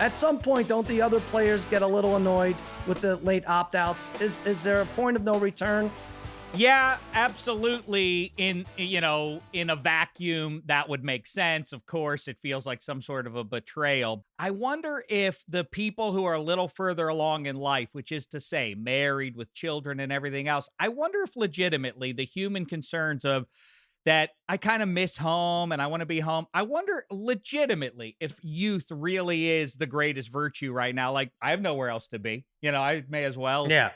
At some point, don't the other players get a little annoyed with the late opt-outs? Is there a point of no return? Yeah, absolutely. In a vacuum, that would make sense. Of course, it feels like some sort of a betrayal. I wonder if the people who are a little further along in life, which is to say married with children and everything else, I wonder if legitimately the human concerns of that I kind of miss home and I want to be home. I wonder legitimately if youth really is the greatest virtue right now. Like, I have nowhere else to be. I may as well Yeah.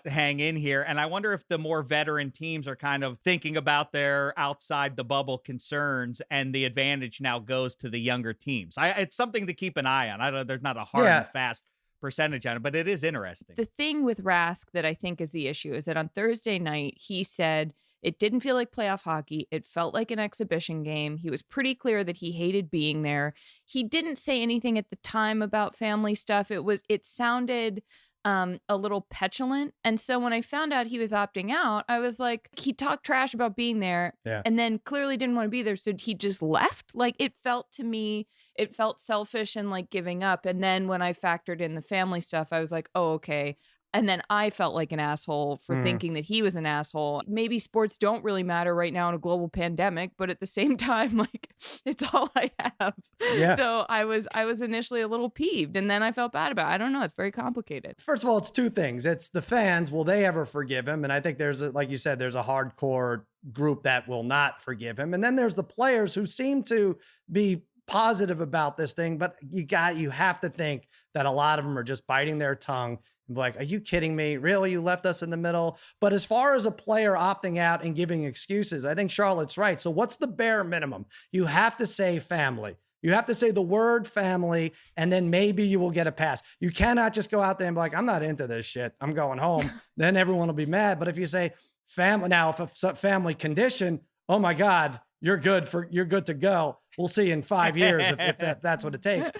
hang in here. And I wonder if the more veteran teams are kind of thinking about their outside the bubble concerns, and the advantage now goes to the younger teams. It's something to keep an eye on. I don't. There's not a hard and fast percentage on it, but it is interesting. The thing with Rask that I think is the issue is that on Thursday night, he said it didn't feel like playoff hockey. It felt like an exhibition game. He was pretty clear that he hated being there. He didn't say anything at the time about family stuff. It sounded a little petulant. And so when I found out he was opting out, I was like, he talked trash about being there and then clearly didn't want to be there. So he just left. Like, it felt to me, it felt selfish and like giving up. And then when I factored in the family stuff, I was like, oh, okay. And then I felt like an asshole for thinking that he was an asshole. Maybe sports don't really matter right now in a global pandemic, but at the same time, like, it's all I have. Yeah. So I was initially a little peeved, and then I felt bad about it. I don't know. It's very complicated. First of all, it's two things. It's the fans. Will they ever forgive him? And I think like you said, there's a hardcore group that will not forgive him. And then there's the players who seem to be positive about this thing, but you have to think that a lot of them are just biting their tongue. Like, are you kidding me? Really? You left us in the middle? But as far as a player opting out and giving excuses, I think Charlotte's right. So what's the bare minimum? You have to say family. You have to say the word family, and then maybe you will get a pass. You cannot just go out there and be like, I'm not into this shit, I'm going home. Then everyone will be mad. But if you say family, now if it's a family condition, oh my God, you're good to go. We'll see in 5 years if that's what it takes.